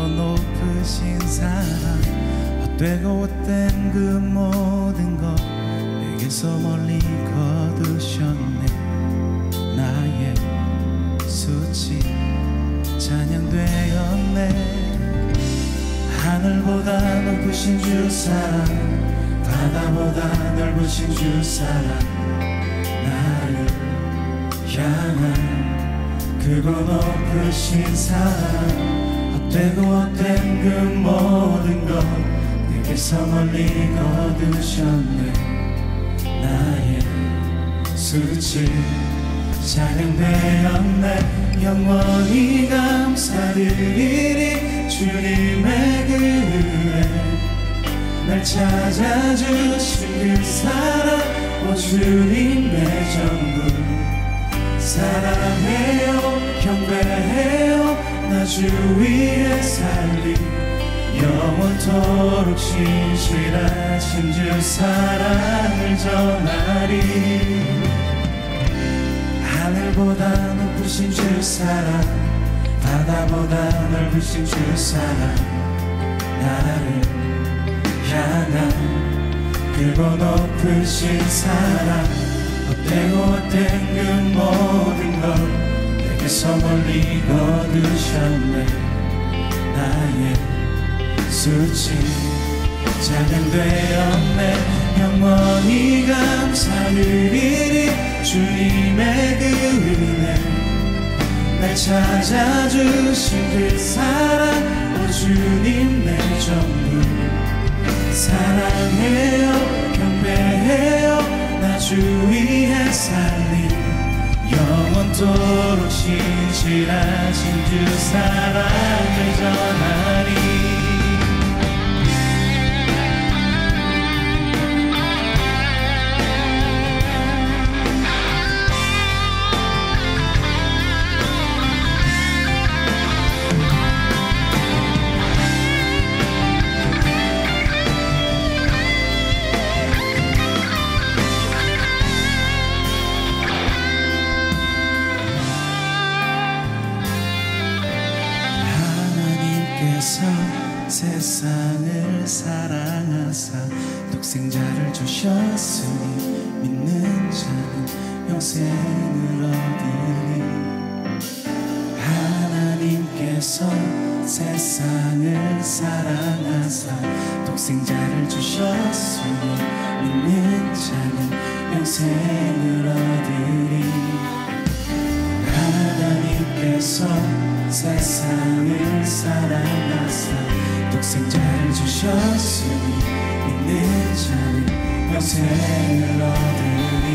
높으신 사랑, 헛되고 헛된 그 모든 것 내게서 멀리 거두셨네. 나의 수치 찬양되었네. 하늘보다 높으신 주 사랑, 바다보다 넓으신 주 사랑, 나를 향한 크고 높으신 사랑, 헛되고 헛된 그 모든 것 내게서 멀리 거두셨네. 나의 수치 찬양되었네. 영원히 감사드리리 주님의 그 은혜, 날 찾아주신 그 사랑, 오 주님의 전부. 사랑해요 경배해요 나 주 위에 살리, 영원토록 신실하신 주 사랑을 전하리. 하늘보다 높으신 주 사랑, 바다보다 넓으신 주 사랑, 나를 향한 크고 높으신 사랑, 헛되고 헛된 그 모든 것 내게서 멀리 거두셨네. 나의 수치 찬양되었네. 영원히 감사드리리 주님의 그 은혜, 날 찾아주신 그 사랑, 오 주님의 전부. 사랑해요 경배해요 나 주 위에 살리, 영원토록 신실하신 주 사랑을 전하리. 세상을 사랑하사 독생자를 주셨으니 믿는 자는 영생을 얻으리. 하나님께서 세상을 사랑하사 독생자를 주셨으니 믿는 자는 영생을 얻으리. 하나님께서 세상을 사랑하사 독생자를 주셨으니 믿는 자는 영생을 얻으리.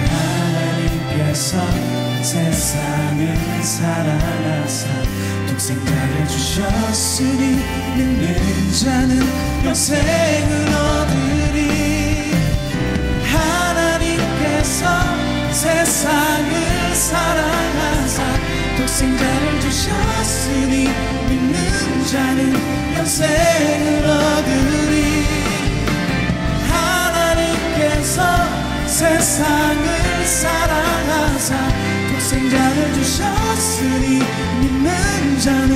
하나님께서 세상을 사랑하사 독생자를 주셨으니 믿는 자는 영생을 얻으리. 하나님께서 세상을 사랑하사 독생자를 주셨으니 믿는 자는 영생을 얻으리. 하나님께서 세상을 사랑하사 독생자를 주셨으니 믿는 자는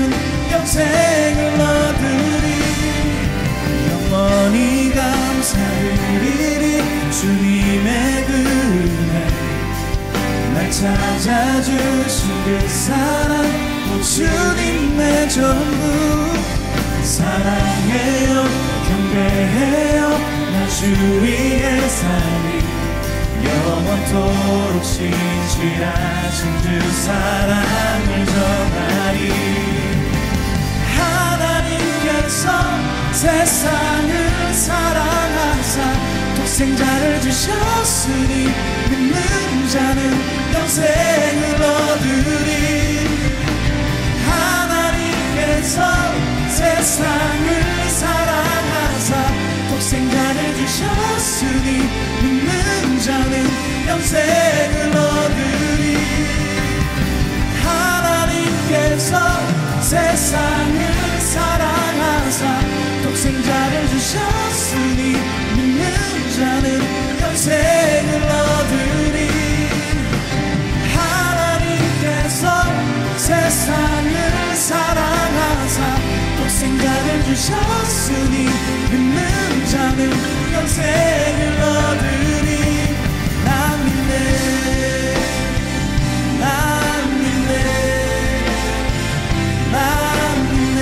영생을 얻으리. 영원히 감사드리리 주님의 그 은혜, 날 찾아주신 그 사랑, 오 주님의 전부. 사랑해요 경배해요 나 주 위에 살리, 영원토록 신실하신 주 사랑을 전하리. 하나님께서 세상을 사랑하사 독생자를 주셨으니 믿는 자는 영생을 얻으리. 하나님께서 세상을 사랑하사 독생자를 주셨으니 믿는 자는 영생을 얻으리. 하나님께서 세상을 사랑하사 독생자를 주셨으니 믿는 자는 영생을 얻으리. 자를 주셨으니 믿는 자는 영생을 얻으리. 난 믿네, 난 믿네, 난 믿네.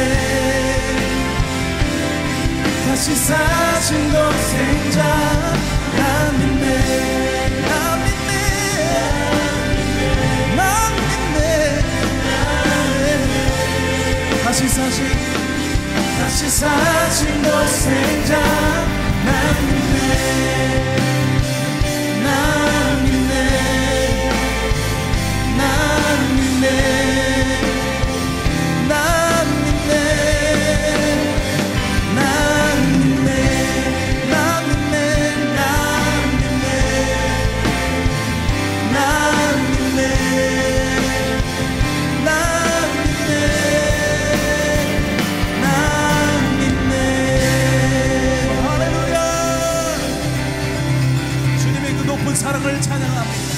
다시 사신 독생자 난 믿네, 난 믿네, 난 믿네. 다시 사신 독생자 난 믿네, 난 믿네, 난 믿네, 난 믿네, 난 믿네, 난 믿네, 난 믿네, 난 믿네. 할렐루야. 주님의 그 높은 사랑을 찬양합니다.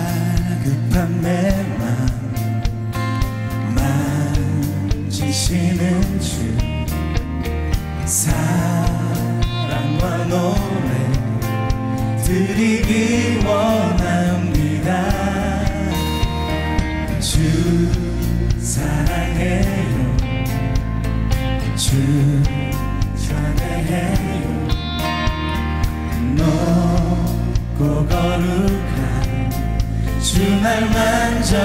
가급한 내 맘 만지시는 주 사랑과 노래 드리기 원합니다. 주 사랑해요, 주 전해요. 높고 거룩한 주 날 만져주시니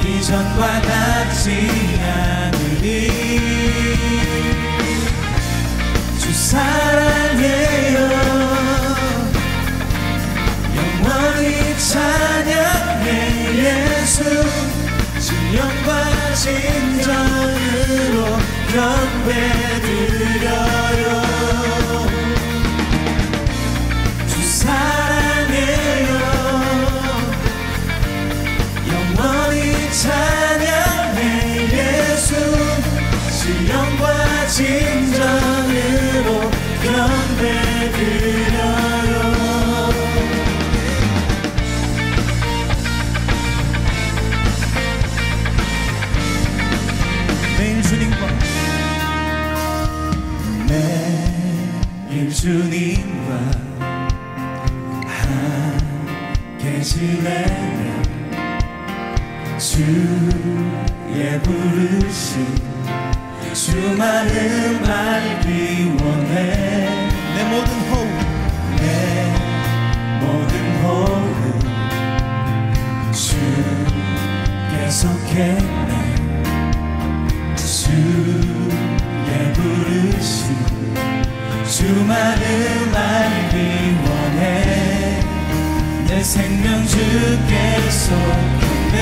이전과 같지 않으니. 주 사랑해요, 영원히 찬양해. 예수 진영과 진정으로 경배드려요. 주 사랑해요, 영원히 찬양해. 예수 진영과 진정으로 경배드려요. 매일 주님과 매일 주님과 함께 지내며 주의 부르심 주 마음 알기 원해. 내 모든 호흡, 내 모든 호흡 주께 속했네. 주의 부르심 주 마음 알기 원해. 내 생명 주께 속했네.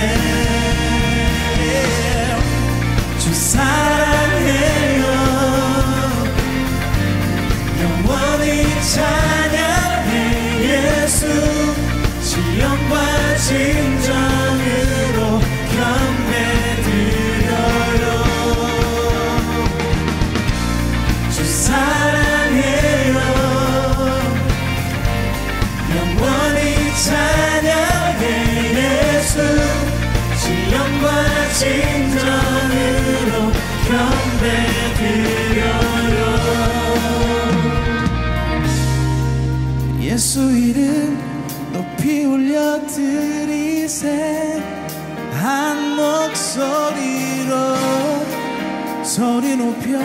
주 사랑해요, 영원히 찬양해. 예수 지영과 진정으로 경배드려요. 주 사랑해요, 영원히 찬양해. 예수 지영과 진정으로 경배드려요. 예수 이름 높이 올려드리세. 한 목소리로 소리 높여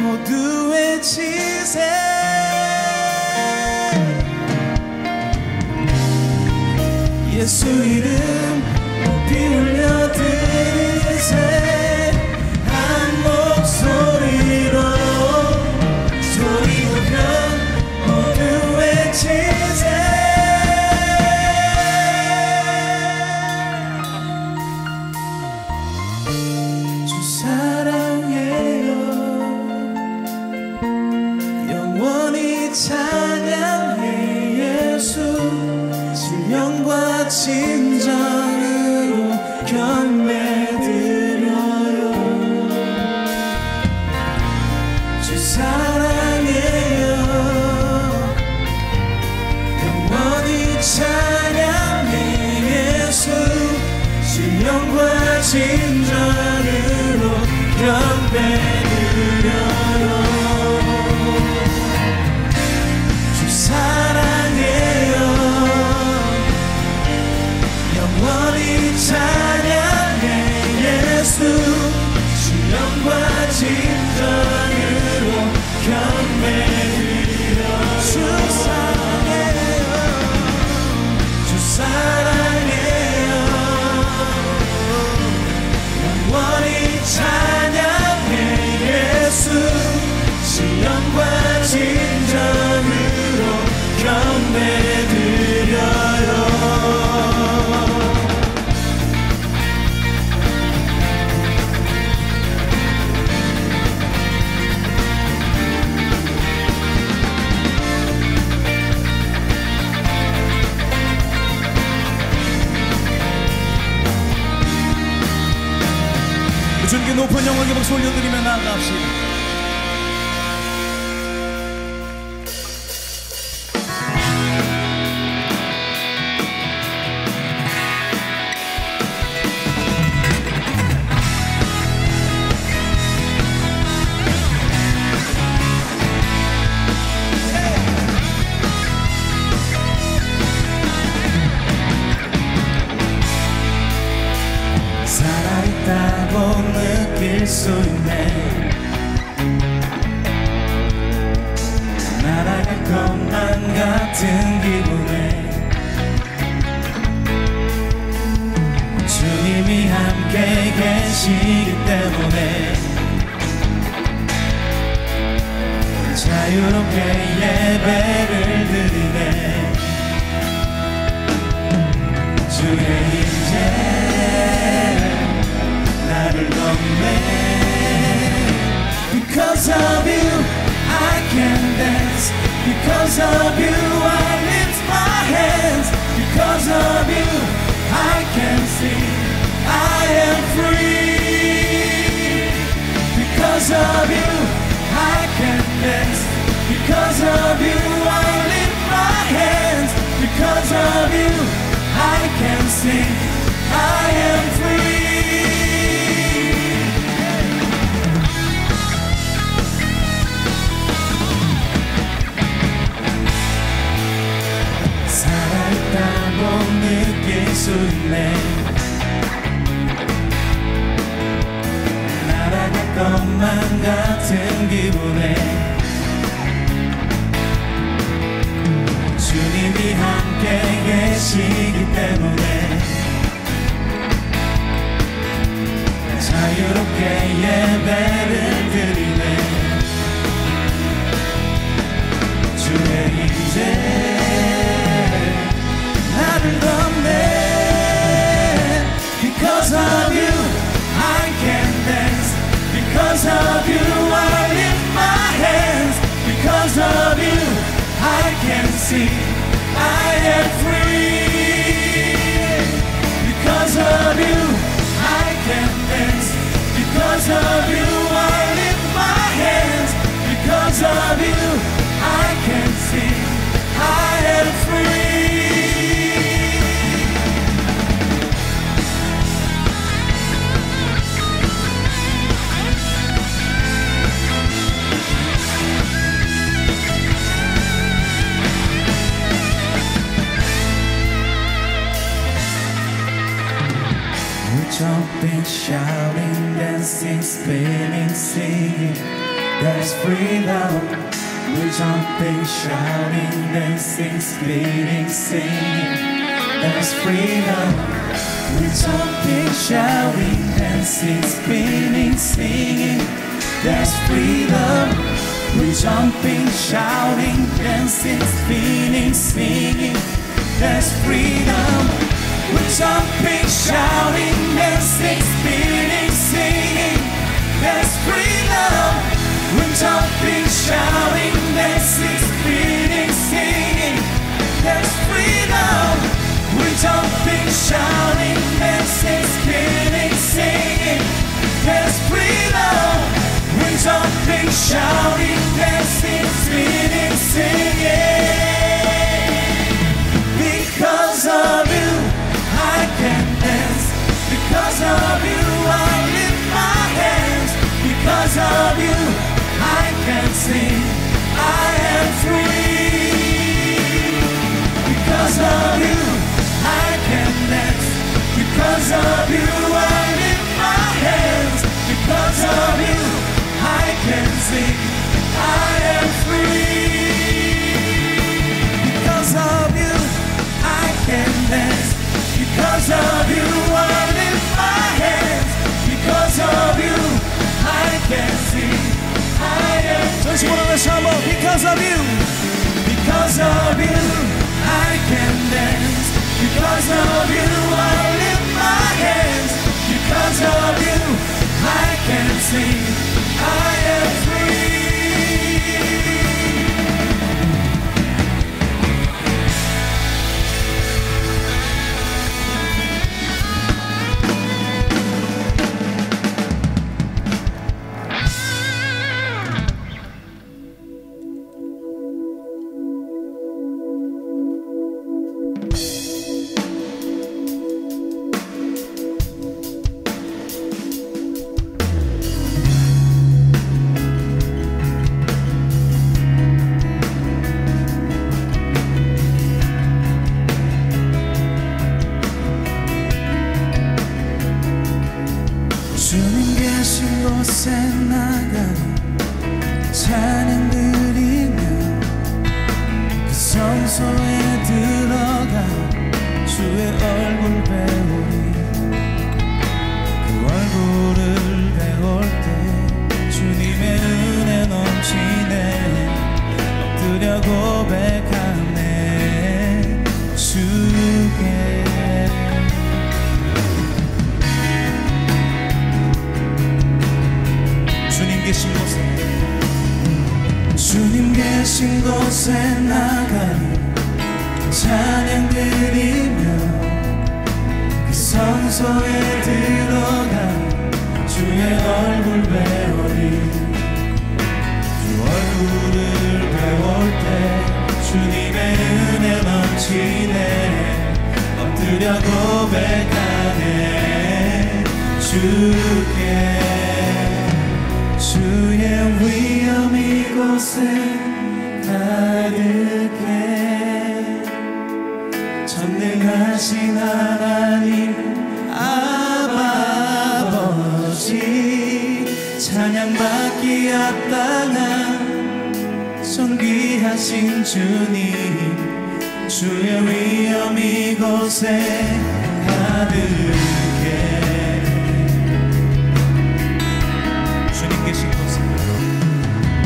모두 외치세. 예수 이름 높이 올려드리세. 한 목소리로 소리 높여 모두 외치세. 주 사랑해요, 영원히 찬양해. 사랑해요. 영원히 찬양해 예수. 신령과 진정으로 경배드려요. 주 사랑해요. 영원히 찬양해 예수. 신령과 진정으로 경배드려. 주 사랑해요. 주 사랑해요. 영원히 찬양해 예수. 신령과 진정으로 경배드려요. 주님께 높은 영광의 박수 올려드리며 나아갑시다. 살아있다고 느낄 수 있네. 날아갈 것만 같은 기분에 주님이 함께 계시기 때문에 자유롭게 예배를 드리네. 주의 임재 나를 넘네. Because of you I can dance. Because of you I lift my hands. Because of you I can sing. I am free. Because of you I can dance. Because of you I lift my hands. Because of you I can sing. I am free. 살아있다고 느낄 수 있네. 날아갈 것만 같은 기분에 주님이 함께 계시기 때문에 자유롭게 예배를 드리네. 주의 임재 나를 넘네. Because of you I can dance. Because of you I lift my hands. Because of you I can sing. I am free. Because of you I can dance. Because of you I lift my hands. Because of you I can sing. I am free. Jumping, shouting, dancing, spinning, singing. There's freedom. We're jumping, shouting, dancing, spinning, singing. There's freedom. We're jumping, shouting, dancing, spinning, singing. There's freedom. We're jumping, shouting, dancing, spinning, singing. There's freedom. We're jumping, shouting, dancing, spinning, singing. There's freedom. We're jumping, shouting, dancing, spinning, singing. There's freedom. We're jumping, shouting, dancing, spinning, singing. There's freedom. We're jumping, shouting, of you I can sing, I am free. Because of you I can dance, because of you I lift my hands, because of you I can sing, I am free. Because of you I can dance, because of you I lift my hands, because of you I can sing, I am free. 전심으로 다시 한번 because of you, because of you I can dance, because of you I lift my hands, because of you I can sing, I am free. 주님 계신 곳에 나가 찬양 드리며 그 성소에 들어가 주의 얼굴 배우리. 그 얼굴을 배울 때 주님의 은혜 넘치네. 엎드려 고백하네 주께. 주님 계신 곳에 나가 찬양 드리며 그 성소에 들어가 주의 얼굴 배우리. 주 얼굴을 배울 때 주님의 은혜 넘치네. 엎드려 고백하네 주께. 주의 위엄 이곳에 가득해. 전능하신 하나님 아바 아버지, 찬양받기 합당한 존귀하신 주님. 주의 위엄 이곳에 가득해.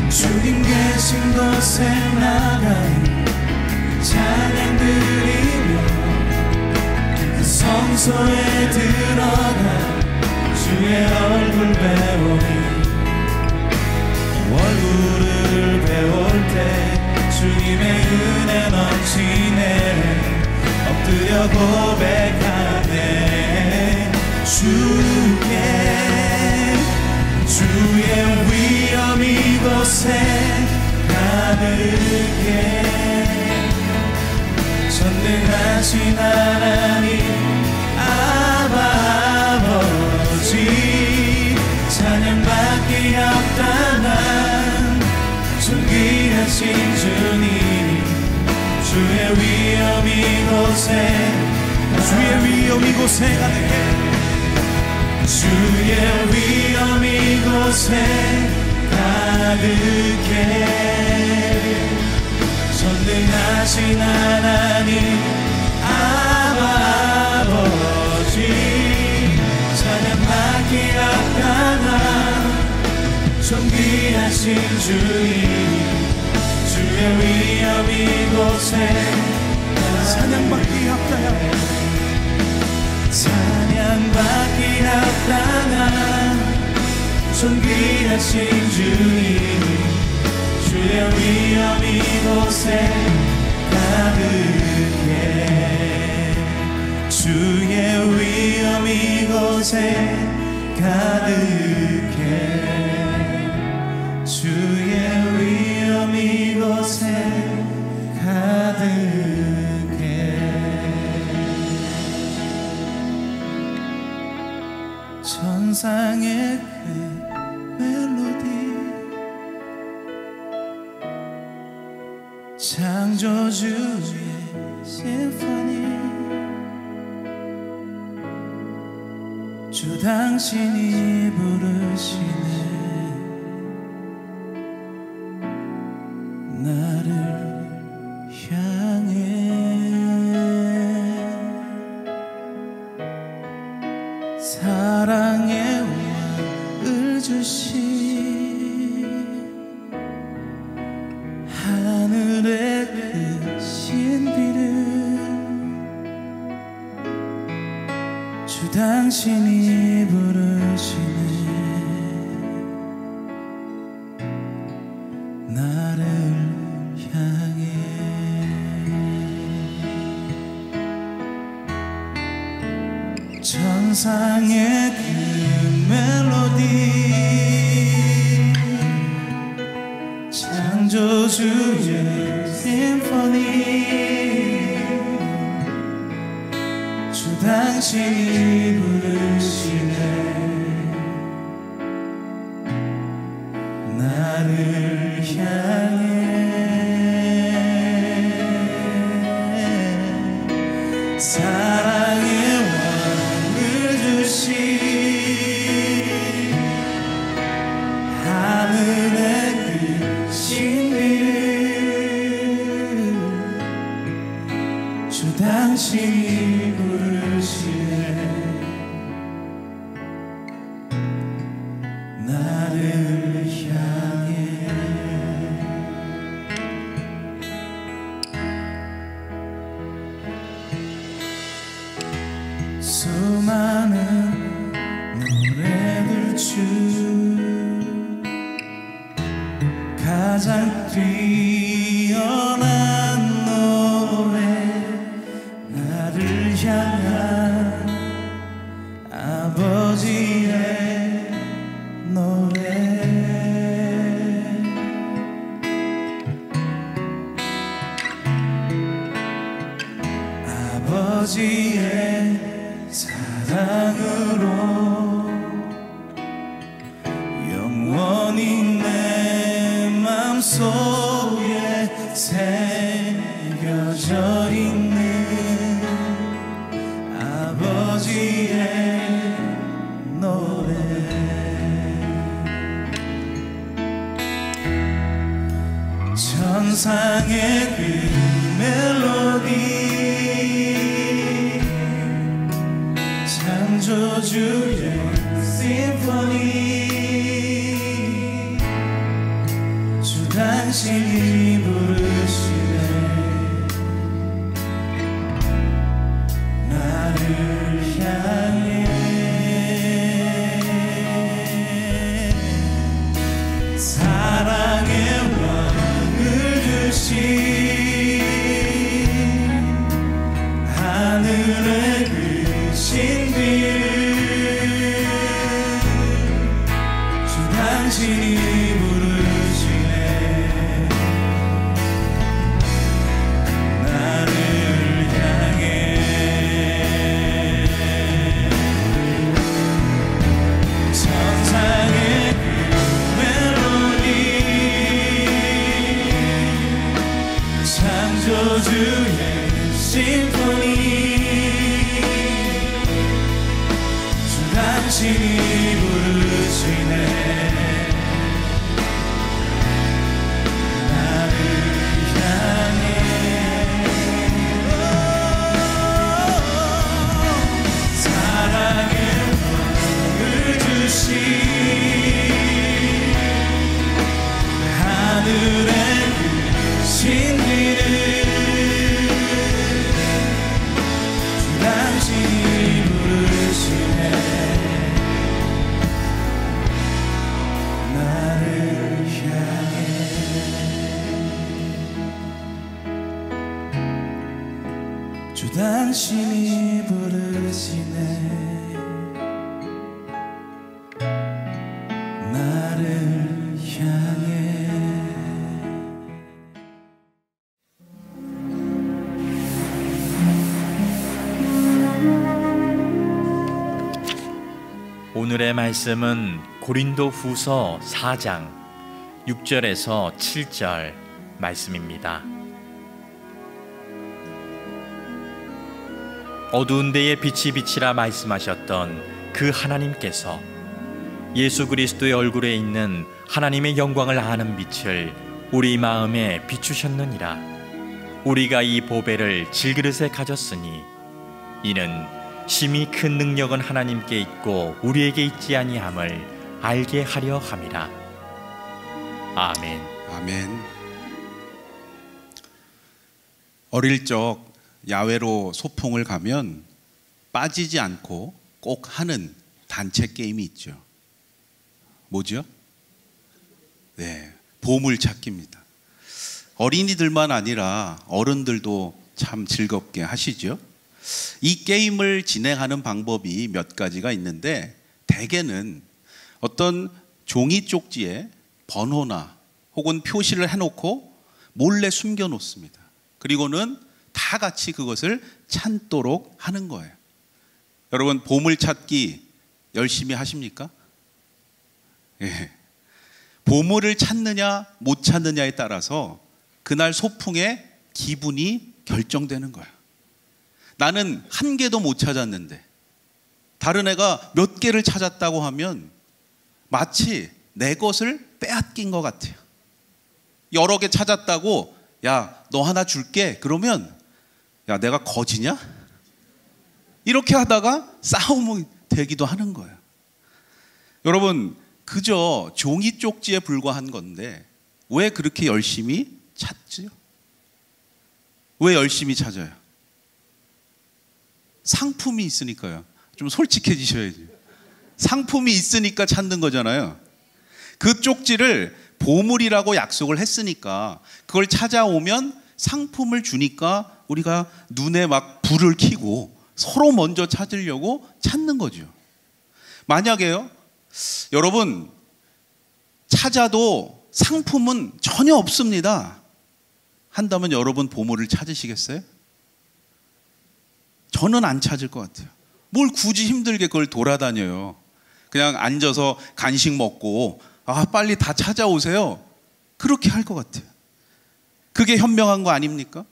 주님 계신 곳에 나가 찬양 드리며 그 성소에 들어가 주의 얼굴 배우리. 얼굴을 배울 때 주님의 은혜 넘치네. 엎드려 고백하네 주께. 주의 위엄 이곳에 가득해. 전능하신 하나님 아바 아버지, 찬양받기 합당한 존귀하신 주님. 주의 위엄 이곳에, 주의 위엄 이곳에 가득해. 주의 위엄 이곳에 가득해. 전능하신 하나님 아바 아버지, 찬양받기 합당한 존귀하신 주님. 주의 위엄 이곳에 찬양받기 합당한, 찬양받기 합당한 존귀하신 주님. 주의 위엄 이곳에 가득해. 주의 위엄 이곳에 가득해. 주의 위엄 이곳에 가득해. 천상의 그 멜로디 창조주의 심포니 주 당신이 부르시네 나를 향해 사랑의 왕을 주신 하늘의 그 신비를 주 당신이 부르시네 나를 향해 천상의 그 멜로디 창조주의 심포니 주 당신이 부르시네 나를 향해 사랑의 왕을 주신 하늘의 그 신비를 주 당신이 부르시네 나를 향해 수많은 노래들 중 가장 뛰어난 노래 나를 향한 아버지의 노래 아버지의 사랑으로 영원히 내 맘속에 새겨져 있는 아버지의 노래 천상의 그 멜로디 창조주의 심포니 주 당신이 부르시네 나를 향해 사랑의 왕을 주신 하늘의 그 신비를 주 당신이 부르시네 나를 향해 천상의 그 멜로디 창조주의 심포니 당신이 부르시네 나를 향해 사랑의 왕을 주신 하늘의 그 신비를 주 당신이 부르시네 나를 향해 주 당신이 부르시네 나를 향해 오늘의 말씀은 고린도후서 4장 6절에서 7절 말씀입니다. 어두운 데에 빛이 비치라 말씀하셨던 그 하나님께서 예수 그리스도의 얼굴에 있는 하나님의 영광을 아는 빛을 우리 마음에 비추셨느니라. 우리가 이 보배를 질그릇에 가졌으니 이는 심히 큰 능력은 하나님께 있고 우리에게 있지 아니함을 알게 하려 함이라. 아멘. 아멘. 어릴 적 야외로 소풍을 가면 빠지지 않고 꼭 하는 단체 게임이 있죠. 뭐죠? 네, 보물찾기입니다. 어린이들만 아니라 어른들도 참 즐겁게 하시죠. 이 게임을 진행하는 방법이 몇 가지가 있는데, 대개는 어떤 종이 쪽지에 번호나 혹은 표시를 해놓고 몰래 숨겨놓습니다. 그리고는 다 같이 그것을 찾도록 하는 거예요. 여러분, 보물찾기 열심히 하십니까? 예. 보물을 찾느냐 못 찾느냐에 따라서 그날 소풍의 기분이 결정되는 거야. 나는 한 개도 못 찾았는데 다른 애가 몇 개를 찾았다고 하면 마치 내 것을 빼앗긴 것 같아요. 여러 개 찾았다고, 야, 너 하나 줄게. 그러면, 야, 내가 거지냐? 이렇게 하다가 싸움이 되기도 하는 거예요. 여러분, 그저 종이 쪽지에 불과한 건데 왜 그렇게 열심히 찾지요? 왜 열심히 찾아요? 상품이 있으니까요. 좀 솔직해지셔야지. 상품이 있으니까 찾는 거잖아요. 그 쪽지를 보물이라고 약속을 했으니까 그걸 찾아오면 상품을 주니까 우리가 눈에 막 불을 켜고 서로 먼저 찾으려고 찾는 거죠. 만약에요, 여러분 찾아도 상품은 전혀 없습니다 한다면 여러분 보물을 찾으시겠어요? 저는 안 찾을 것 같아요. 뭘 굳이 힘들게 그걸 돌아다녀요. 그냥 앉아서 간식 먹고, 아, 빨리 다 찾아오세요. 그렇게 할 것 같아요. 그게 현명한 거 아닙니까?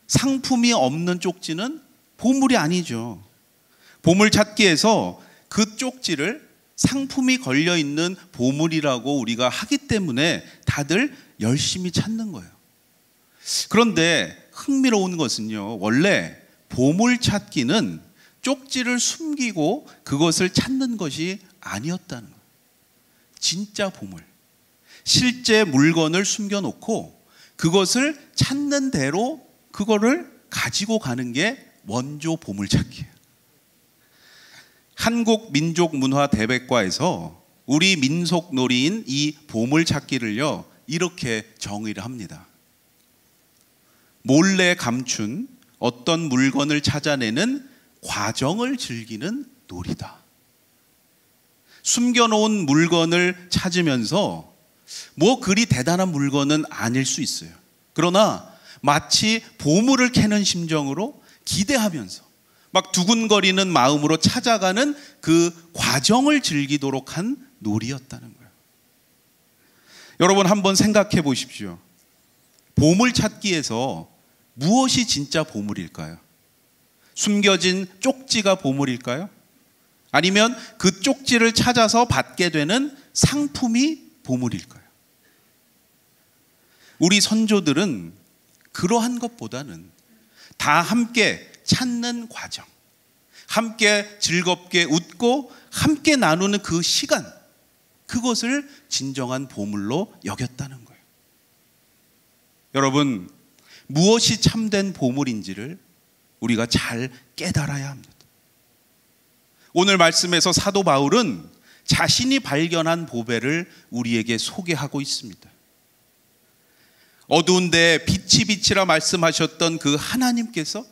상품이 없는 쪽지는 보물이 아니죠. 보물 찾기에서 그 쪽지를 상품이 걸려있는 보물이라고 우리가 하기 때문에 다들 열심히 찾는 거예요. 그런데 흥미로운 것은요, 원래 보물 찾기는 쪽지를 숨기고 그것을 찾는 것이 아니었다는 거예요. 진짜 보물, 실제 물건을 숨겨놓고 그것을 찾는 대로 그거를 가지고 가는 게 원조 보물찾기예요. 한국민족문화대백과에서 우리 민속놀이인 이 보물찾기를요, 이렇게 정의를 합니다. 몰래 감춘 어떤 물건을 찾아내는 과정을 즐기는 놀이다. 숨겨놓은 물건을 찾으면서 뭐 그리 대단한 물건은 아닐 수 있어요. 그러나 마치 보물을 캐는 심정으로 기대하면서 막 두근거리는 마음으로 찾아가는 그 과정을 즐기도록 한 놀이였다는 거예요. 여러분, 한번 생각해 보십시오. 보물 찾기에서 무엇이 진짜 보물일까요? 숨겨진 쪽지가 보물일까요? 아니면 그 쪽지를 찾아서 받게 되는 상품이 보물일까요? 우리 선조들은 그러한 것보다는 다 함께 찾는 과정, 함께 즐겁게 웃고 함께 나누는 그 시간, 그것을 진정한 보물로 여겼다는 거예요. 여러분, 무엇이 참된 보물인지를 우리가 잘 깨달아야 합니다. 오늘 말씀에서 사도 바울은 자신이 발견한 보배를 우리에게 소개하고 있습니다. 어두운 데 빛이 비치라 말씀하셨던 그 하나님께서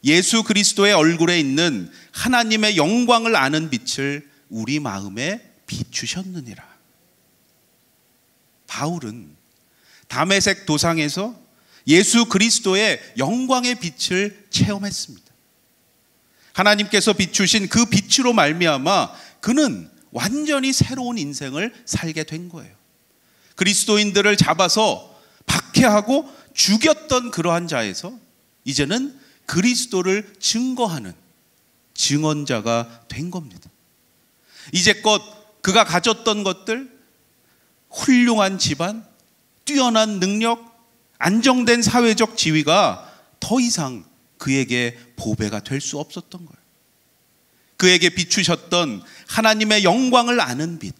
예수 그리스도의 얼굴에 있는 하나님의 영광을 아는 빛을 우리 마음에 비추셨느니라. 바울은 다메섹 도상에서 예수 그리스도의 영광의 빛을 체험했습니다. 하나님께서 비추신 그 빛으로 말미암아 그는 완전히 새로운 인생을 살게 된 거예요. 그리스도인들을 잡아서 박해하고 죽였던 그러한 자에서 이제는 그리스도를 증거하는 증언자가 된 겁니다. 이제껏 그가 가졌던 것들, 훌륭한 집안, 뛰어난 능력, 안정된 사회적 지위가 더 이상 그에게 보배가 될 수 없었던 거예요. 그에게 비추셨던 하나님의 영광을 아는 빛,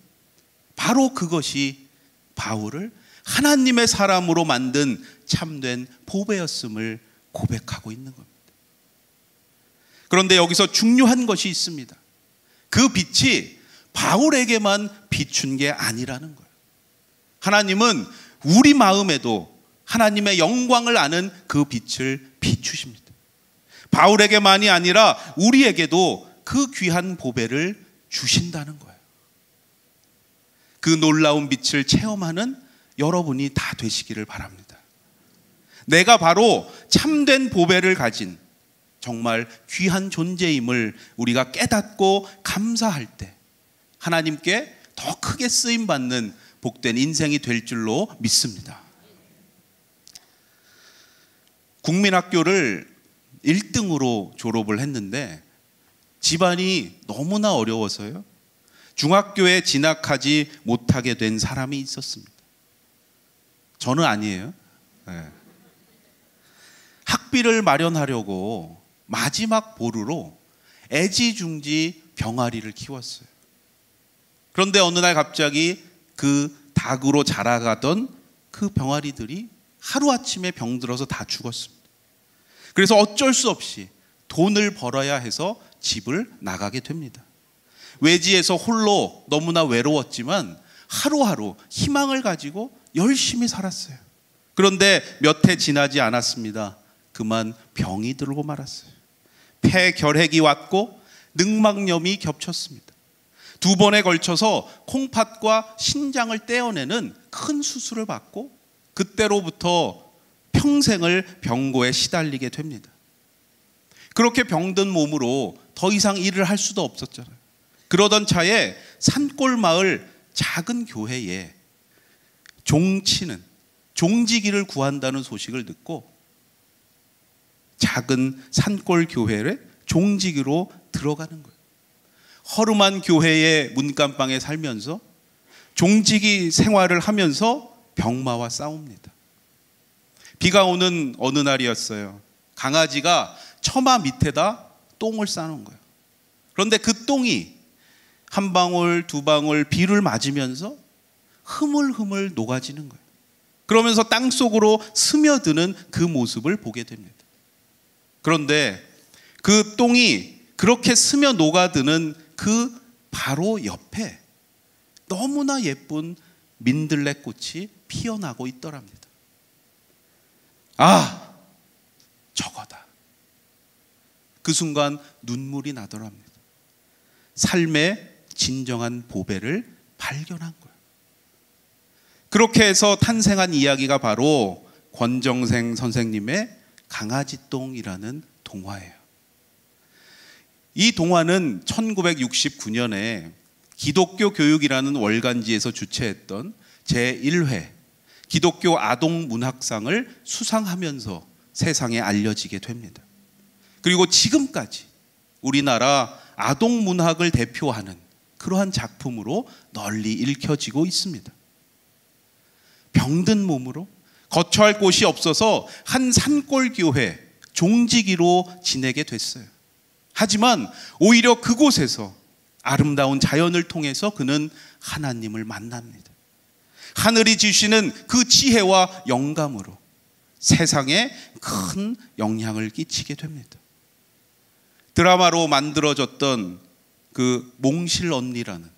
바로 그것이 바울을 하나님의 사람으로 만든 참된 보배였음을 고백하고 있는 겁니다. 그런데 여기서 중요한 것이 있습니다. 그 빛이 바울에게만 비춘 게 아니라는 거예요. 하나님은 우리 마음에도 하나님의 영광을 아는 그 빛을 비추십니다. 바울에게만이 아니라 우리에게도 그 귀한 보배를 주신다는 거예요. 그 놀라운 빛을 체험하는 여러분이 다 되시기를 바랍니다. 내가 바로 참된 보배를 가진 정말 귀한 존재임을 우리가 깨닫고 감사할 때 하나님께 더 크게 쓰임받는 복된 인생이 될 줄로 믿습니다. 국민학교를 1등으로 졸업을 했는데 집안이 너무나 어려워서요, 중학교에 진학하지 못하게 된 사람이 있었습니다. 저는 아니에요. 네. 학비를 마련하려고 마지막 보루로 애지중지 병아리를 키웠어요. 그런데 어느 날 갑자기 그 닭으로 자라가던 그 병아리들이 하루아침에 병들어서 다 죽었습니다. 그래서 어쩔 수 없이 돈을 벌어야 해서 집을 나가게 됩니다. 외지에서 홀로 너무나 외로웠지만 하루하루 희망을 가지고 열심히 살았어요. 그런데 몇 해 지나지 않았습니다. 그만 병이 들고 말았어요. 폐결핵이 왔고 늑막염이 겹쳤습니다. 2번에 걸쳐서 콩팥과 신장을 떼어내는 큰 수술을 받고 그때로부터 평생을 병고에 시달리게 됩니다. 그렇게 병든 몸으로 더 이상 일을 할 수도 없었잖아요. 그러던 차에 산골 마을 작은 교회에 종치는 종지기를 구한다는 소식을 듣고 작은 산골 교회를 종지기로 들어가는 거예요. 허름한 교회의 문간방에 살면서 종지기 생활을 하면서 병마와 싸웁니다. 비가 오는 어느 날이었어요. 강아지가 처마 밑에다 똥을 싸놓은 거예요. 그런데 그 똥이 한 방울 두 방울 비를 맞으면서 흐물흐물 녹아지는 거예요. 그러면서 땅속으로 스며드는 그 모습을 보게 됩니다. 그런데 그 똥이 그렇게 스며 녹아드는 그 바로 옆에 너무나 예쁜 민들레꽃이 피어나고 있더랍니다. 아, 저거다. 그 순간 눈물이 나더랍니다. 삶의 진정한 보배를 발견한 거예요. 그렇게 해서 탄생한 이야기가 바로 권정생 선생님의 강아지똥이라는 동화예요. 이 동화는 1969년에 기독교 교육이라는 월간지에서 주최했던 제1회 기독교 아동문학상을 수상하면서 세상에 알려지게 됩니다. 그리고 지금까지 우리나라 아동문학을 대표하는 그러한 작품으로 널리 읽혀지고 있습니다. 병든 몸으로 거처할 곳이 없어서 한 산골 교회 종지기로 지내게 됐어요. 하지만 오히려 그곳에서 아름다운 자연을 통해서 그는 하나님을 만납니다. 하늘이 주시는 그 지혜와 영감으로 세상에 큰 영향을 끼치게 됩니다. 드라마로 만들어졌던 그 몽실 언니라는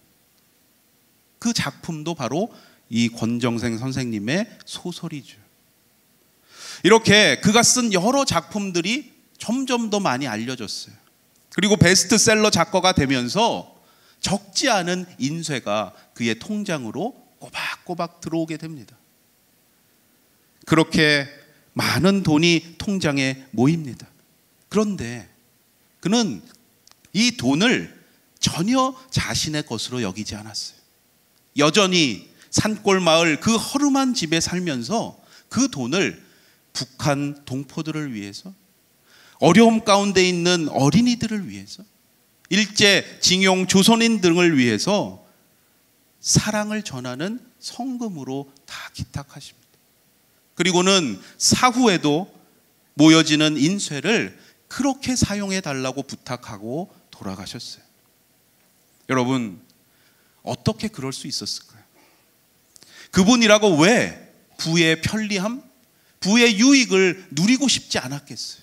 그 작품도 바로 이 권정생 선생님의 소설이죠. 이렇게 그가 쓴 여러 작품들이 점점 더 많이 알려졌어요. 그리고 베스트셀러 작가가 되면서 적지 않은 인쇄가 그의 통장으로 꼬박꼬박 들어오게 됩니다. 그렇게 많은 돈이 통장에 모입니다. 그런데 그는 이 돈을 전혀 자신의 것으로 여기지 않았어요. 여전히 산골 마을 그 허름한 집에 살면서 그 돈을 북한 동포들을 위해서, 어려움 가운데 있는 어린이들을 위해서, 일제 징용 조선인 등을 위해서 사랑을 전하는 성금으로 다 기탁하십니다. 그리고는 사후에도 모여지는 인쇄를 그렇게 사용해 달라고 부탁하고 돌아가셨어요. 여러분, 어떻게 그럴 수 있었을까요? 그분이라고 왜 부의 편리함, 부의 유익을 누리고 싶지 않았겠어요?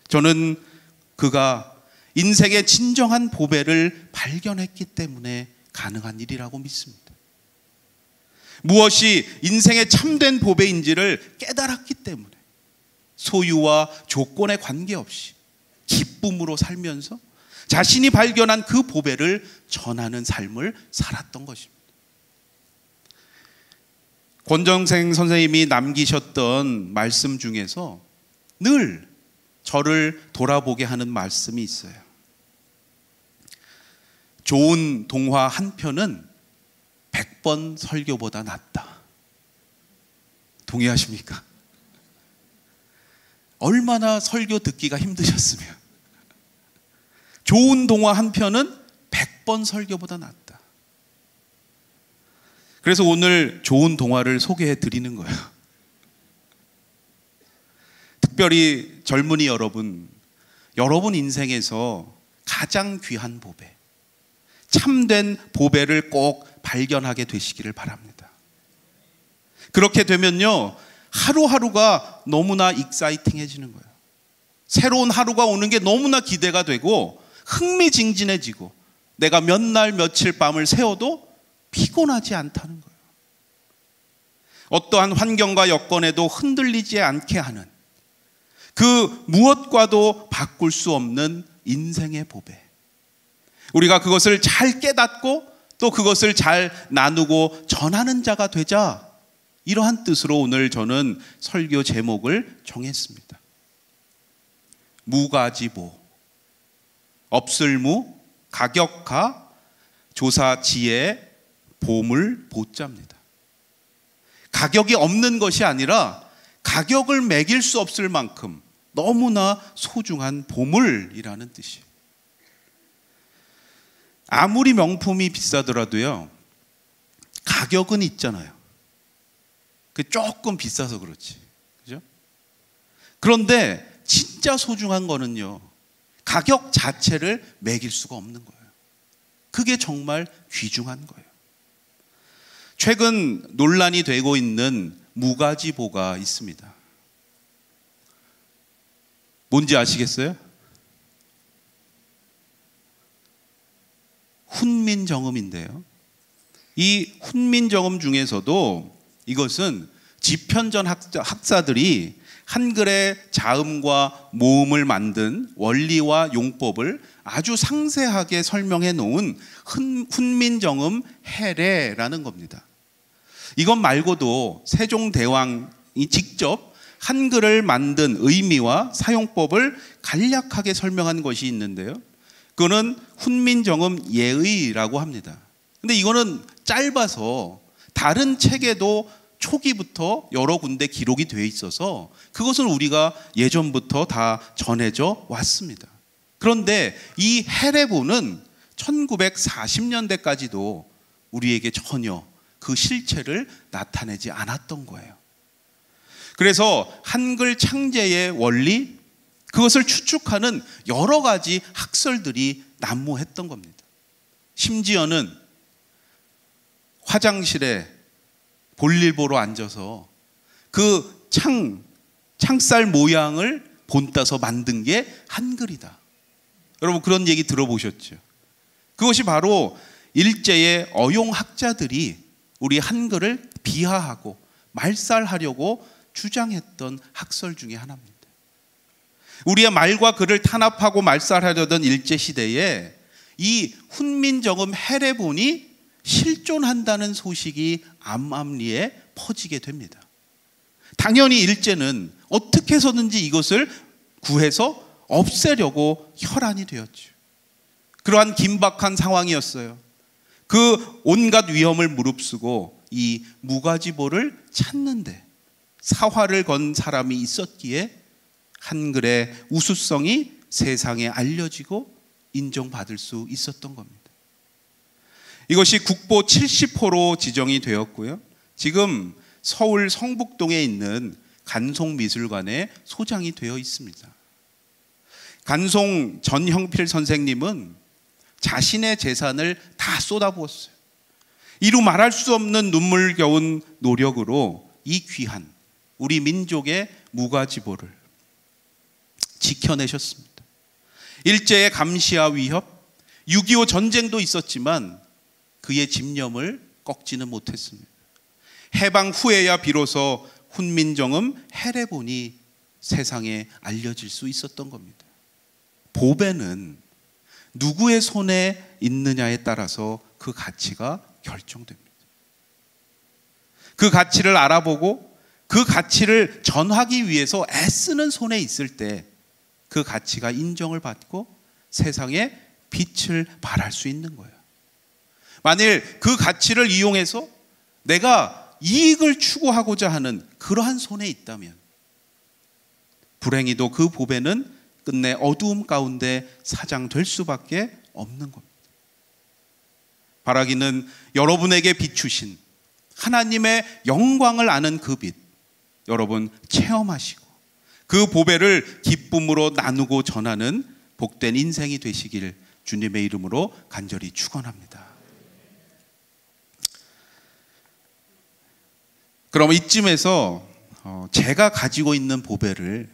저는 그가 인생의 진정한 보배를 발견했기 때문에 가능한 일이라고 믿습니다. 무엇이 인생의 참된 보배인지를 깨달았기 때문에 소유와 조건에 관계없이 기쁨으로 살면서 자신이 발견한 그 보배를 전하는 삶을 살았던 것입니다. 권정생 선생님이 남기셨던 말씀 중에서 늘 저를 돌아보게 하는 말씀이 있어요. 좋은 동화 한 편은 100번 설교보다 낫다. 동의하십니까? 얼마나 설교 듣기가 힘드셨으면. 좋은 동화 한 편은 100번 설교보다 낫다. 그래서 오늘 좋은 동화를 소개해 드리는 거예요. 특별히 젊은이 여러분, 여러분 인생에서 가장 귀한 보배, 참된 보배를 꼭 발견하게 되시기를 바랍니다. 그렇게 되면요, 하루하루가 너무나 익사이팅해지는 거예요. 새로운 하루가 오는 게 너무나 기대가 되고 흥미진진해지고 내가 몇 날 며칠 밤을 새워도 피곤하지 않다는 거예요. 어떠한 환경과 여건에도 흔들리지 않게 하는 그 무엇과도 바꿀 수 없는 인생의 보배. 우리가 그것을 잘 깨닫고 또 그것을 잘 나누고 전하는 자가 되자, 이러한 뜻으로 오늘 저는 설교 제목을 정했습니다. 무가지보, 없을무, 가격가, 조사지혜, 보물, 보자입니다. 가격이 없는 것이 아니라 가격을 매길 수 없을 만큼 너무나 소중한 보물이라는 뜻이에요. 아무리 명품이 비싸더라도요, 가격은 있잖아요. 그 조금 비싸서 그렇지, 그죠? 그런데 진짜 소중한 거는요, 가격 자체를 매길 수가 없는 거예요. 그게 정말 귀중한 거예요. 최근 논란이 되고 있는 무가지보가 있습니다. 뭔지 아시겠어요? 훈민정음인데요. 이 훈민정음 중에서도 이것은 지편전 학자들이 한글의 자음과 모음을 만든 원리와 용법을 아주 상세하게 설명해 놓은 훈민정음 해례라는 겁니다. 이것 말고도 세종대왕이 직접 한글을 만든 의미와 사용법을 간략하게 설명한 것이 있는데요. 그거는 훈민정음 예의라고 합니다. 근데 이거는 짧아서 다른 책에도 초기부터 여러 군데 기록이 되어 있어서 그것을 우리가 예전부터 다 전해져 왔습니다. 그런데 이 해례보는 1940년대까지도 우리에게 전혀 그 실체를 나타내지 않았던 거예요. 그래서 한글 창제의 원리, 그것을 추측하는 여러 가지 학설들이 난무했던 겁니다. 심지어는 화장실에 볼일 보러 앉아서 그 창살 모양을 본따서 만든 게 한글이다. 여러분 그런 얘기 들어보셨죠? 그것이 바로 일제의 어용학자들이 우리 한글을 비하하고 말살하려고 주장했던 학설 중에 하나입니다. 우리의 말과 글을 탄압하고 말살하려던 일제시대에 이 훈민정음 해례본이 실존한다는 소식이 암암리에 퍼지게 됩니다. 당연히 일제는 어떻게 해서든지 이것을 구해서 없애려고 혈안이 되었죠. 그러한 긴박한 상황이었어요. 그 온갖 위험을 무릅쓰고 이 무가지보를 찾는데 사활을 건 사람이 있었기에 한글의 우수성이 세상에 알려지고 인정받을 수 있었던 겁니다. 이것이 국보 70호로 지정이 되었고요. 지금 서울 성북동에 있는 간송미술관에 소장이 되어 있습니다. 간송 전형필 선생님은 자신의 재산을 다 쏟아부었어요. 이루 말할 수 없는 눈물겨운 노력으로 이 귀한 우리 민족의 무가지보를 지켜내셨습니다. 일제의 감시와 위협, 6.25 전쟁도 있었지만 그의 집념을 꺾지는 못했습니다. 해방 후에야 비로소 훈민정음 해례본이 세상에 알려질 수 있었던 겁니다. 보배는 누구의 손에 있느냐에 따라서 그 가치가 결정됩니다. 그 가치를 알아보고 그 가치를 전하기 위해서 애쓰는 손에 있을 때 그 가치가 인정을 받고 세상에 빛을 발할 수 있는 거예요. 만일 그 가치를 이용해서 내가 이익을 추구하고자 하는 그러한 손에 있다면 불행히도 그 보배는 끝내 어두움 가운데 사장될 수밖에 없는 겁니다. 바라기는 여러분에게 비추신 하나님의 영광을 아는 그 빛, 여러분 체험하시고 그 보배를 기쁨으로 나누고 전하는 복된 인생이 되시길 주님의 이름으로 간절히 축원합니다. 그럼 이쯤에서 제가 가지고 있는 보배를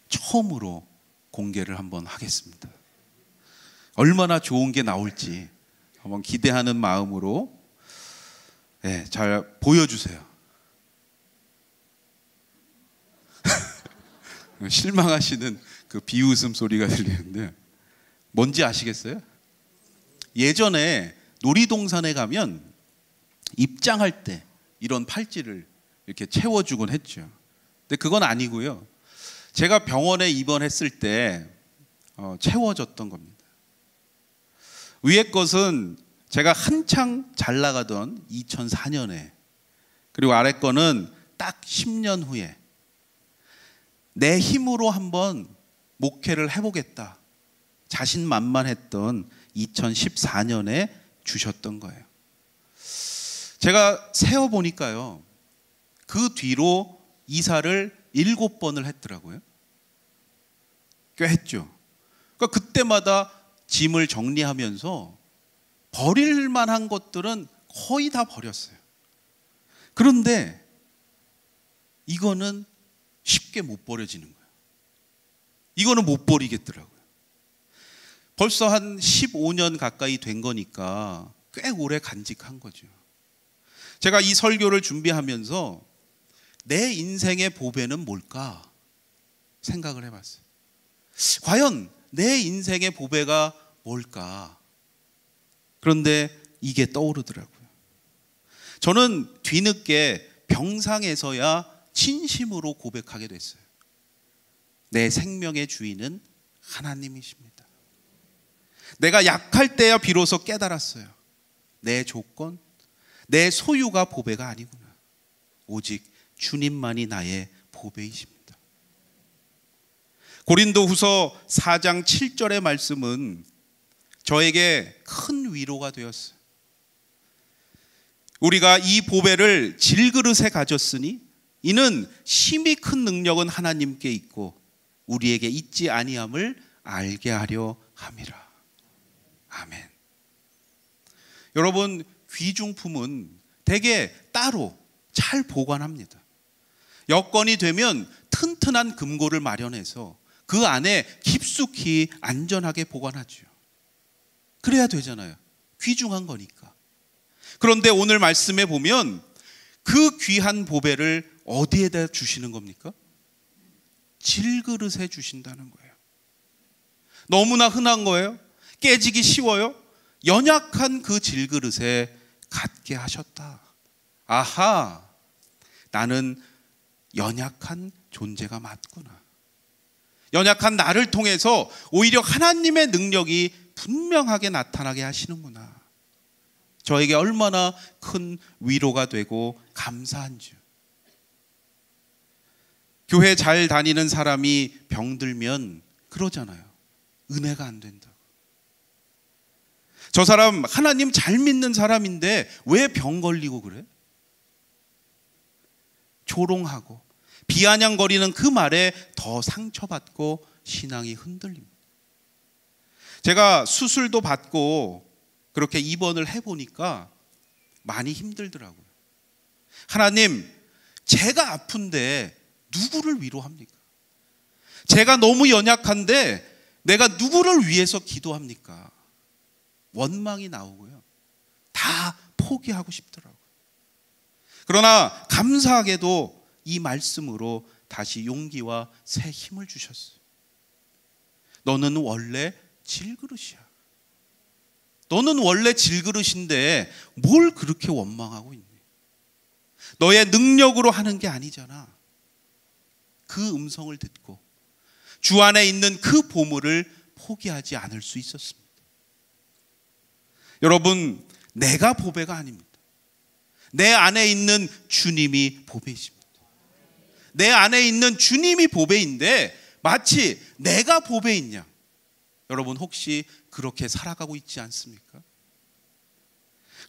처음으로 공개를 한번 하겠습니다. 얼마나 좋은 게 나올지 한번 기대하는 마음으로 잘 보여주세요. 실망하시는 그 비웃음 소리가 들리는데 뭔지 아시겠어요? 예전에 놀이동산에 가면 입장할 때 이런 팔찌를 이렇게 채워주곤 했죠. 근데 그건 아니고요. 제가 병원에 입원했을 때 채워졌던 겁니다. 위에 것은 제가 한창 잘 나가던 2004년에, 그리고 아래 거는 딱 10년 후에 내 힘으로 한번 목회를 해보겠다 자신만만했던 2014년에 주셨던 거예요. 제가 세어보니까요, 그 뒤로 이사를 7번을 했더라고요. 꽤 했죠. 그러니까 그때마다 짐을 정리하면서 버릴 만한 것들은 거의 다 버렸어요. 그런데 이거는 쉽게 못 버려지는 거예요. 이거는 못 버리겠더라고요. 벌써 한 15년 가까이 된 거니까 꽤 오래 간직한 거죠. 제가 이 설교를 준비하면서 내 인생의 보배는 뭘까 생각을 해봤어요. 과연 내 인생의 보배가 뭘까? 그런데 이게 떠오르더라고요. 저는 뒤늦게 병상에서야 진심으로 고백하게 됐어요. 내 생명의 주인은 하나님이십니다. 내가 약할 때야 비로소 깨달았어요. 내 조건, 내 소유가 보배가 아니구나. 오직 주님만이 나의 보배이십니다. 고린도후서 4장 7절의 말씀은 저에게 큰 위로가 되었어요. 우리가 이 보배를 질그릇에 가졌으니 이는 심히 큰 능력은 하나님께 있고 우리에게 있지 아니함을 알게 하려 함이라. 아멘. 여러분, 귀중품은 대개 따로 잘 보관합니다. 여건이 되면 튼튼한 금고를 마련해서 그 안에 깊숙이 안전하게 보관하죠. 그래야 되잖아요. 귀중한 거니까. 그런데 오늘 말씀에 보면 그 귀한 보배를 어디에다 주시는 겁니까? 질그릇에 주신다는 거예요. 너무나 흔한 거예요. 깨지기 쉬워요. 연약한 그 질그릇에 갖게 하셨다. 아하, 나는 연약한 존재가 맞구나. 연약한 나를 통해서 오히려 하나님의 능력이 분명하게 나타나게 하시는구나. 저에게 얼마나 큰 위로가 되고 감사한지요. 교회 잘 다니는 사람이 병들면 그러잖아요. 은혜가 안 된다고. 저 사람 하나님 잘 믿는 사람인데 왜 병 걸리고 그래? 조롱하고 비아냥거리는 그 말에 더 상처받고 신앙이 흔들립니다. 제가 수술도 받고 그렇게 입원을 해보니까 많이 힘들더라고요. 하나님, 제가 아픈데 누구를 위로합니까? 제가 너무 연약한데 내가 누구를 위해서 기도합니까? 원망이 나오고요. 다 포기하고 싶더라고요. 그러나 감사하게도 이 말씀으로 다시 용기와 새 힘을 주셨어요. 너는 원래 질그릇이야. 너는 원래 질그릇인데 뭘 그렇게 원망하고 있니? 너의 능력으로 하는 게 아니잖아. 그 음성을 듣고 주 안에 있는 그 보물을 포기하지 않을 수 있었습니다. 여러분, 내가 보배가 아닙니다. 내 안에 있는 주님이 보배이십니다. 내 안에 있는 주님이 보배인데 마치 내가 보배인 양. 여러분 혹시 그렇게 살아가고 있지 않습니까?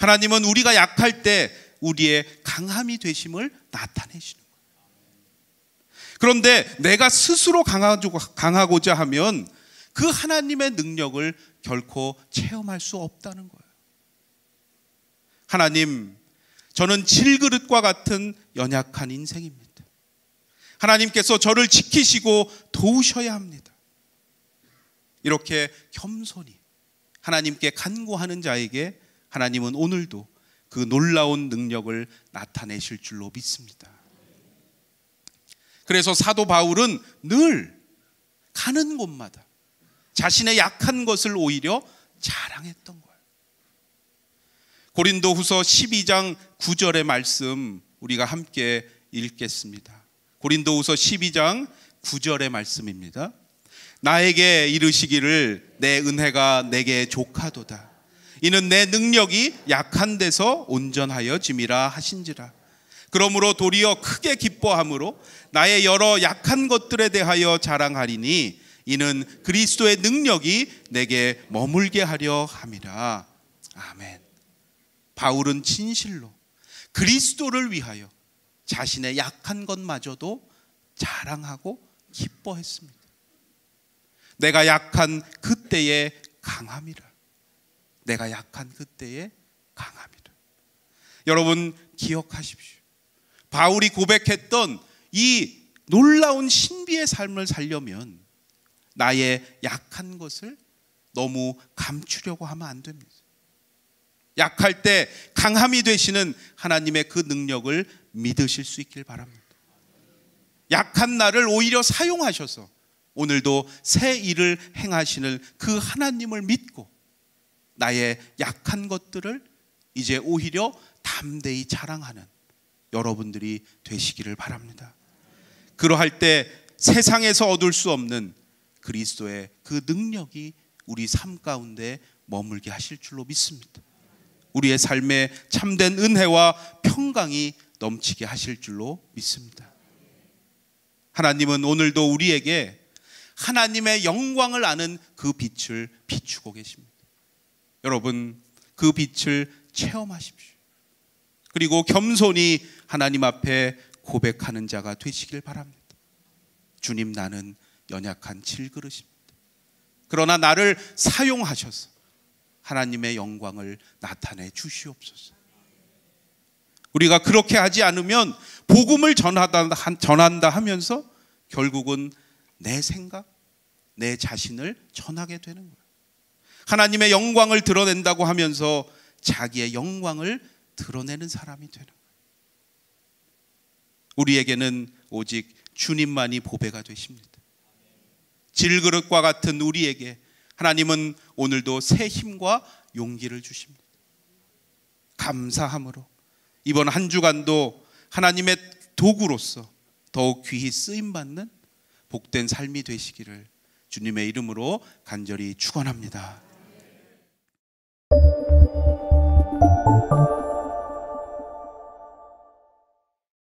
하나님은 우리가 약할 때 우리의 강함이 되심을 나타내시는 거예요. 그런데 내가 스스로 강하고자 하면 그 하나님의 능력을 결코 체험할 수 없다는 거예요. 하나님, 저는 질그릇과 같은 연약한 인생입니다. 하나님께서 저를 지키시고 도우셔야 합니다. 이렇게 겸손히 하나님께 간구하는 자에게 하나님은 오늘도 그 놀라운 능력을 나타내실 줄로 믿습니다. 그래서 사도 바울은 늘 가는 곳마다 자신의 약한 것을 오히려 자랑했던 거예요. 고린도후서 12장 9절의 말씀 우리가 함께 읽겠습니다. 고린도후서 12장 9절의 말씀입니다. 나에게 이르시기를 내 은혜가 내게 족하도다. 이는 내 능력이 약한 데서 온전하여 짐이라 하신지라. 그러므로 도리어 크게 기뻐함으로 나의 여러 약한 것들에 대하여 자랑하리니 이는 그리스도의 능력이 내게 머물게 하려 함이라. 아멘. 바울은 진실로 그리스도를 위하여 자신의 약한 것마저도 자랑하고 기뻐했습니다. 내가 약한 그때의 강함이라. 내가 약한 그때의 강함이라. 여러분 기억하십시오. 바울이 고백했던 이 놀라운 신비의 삶을 살려면 나의 약한 것을 너무 감추려고 하면 안 됩니다. 약할 때 강함이 되시는 하나님의 그 능력을 믿으실 수 있길 바랍니다. 약한 나를 오히려 사용하셔서 오늘도 새 일을 행하시는 그 하나님을 믿고 나의 약한 것들을 이제 오히려 담대히 자랑하는 여러분들이 되시기를 바랍니다. 그러할 때 세상에서 얻을 수 없는 그리스도의 그 능력이 우리 삶 가운데 머물게 하실 줄로 믿습니다. 우리의 삶에 참된 은혜와 평강이 넘치게 하실 줄로 믿습니다. 하나님은 오늘도 우리에게 하나님의 영광을 아는 그 빛을 비추고 계십니다. 여러분 그 빛을 체험하십시오. 그리고 겸손히 하나님 앞에 고백하는 자가 되시길 바랍니다. 주님, 나는 연약한 질그릇입니다. 그러나 나를 사용하셔서 하나님의 영광을 나타내 주시옵소서. 우리가 그렇게 하지 않으면 복음을 전한다 하면서 결국은 내 생각, 내 자신을 전하게 되는 거예요. 하나님의 영광을 드러낸다고 하면서 자기의 영광을 드러내는 사람이 되는 거예요. 우리에게는 오직 주님만이 보배가 되십니다. 질그릇과 같은 우리에게 하나님은 오늘도 새 힘과 용기를 주십니다. 감사함으로 이번 한 주간도 하나님의 도구로서 더욱 귀히 쓰임받는 복된 삶이 되시기를 주님의 이름으로 간절히 축원합니다.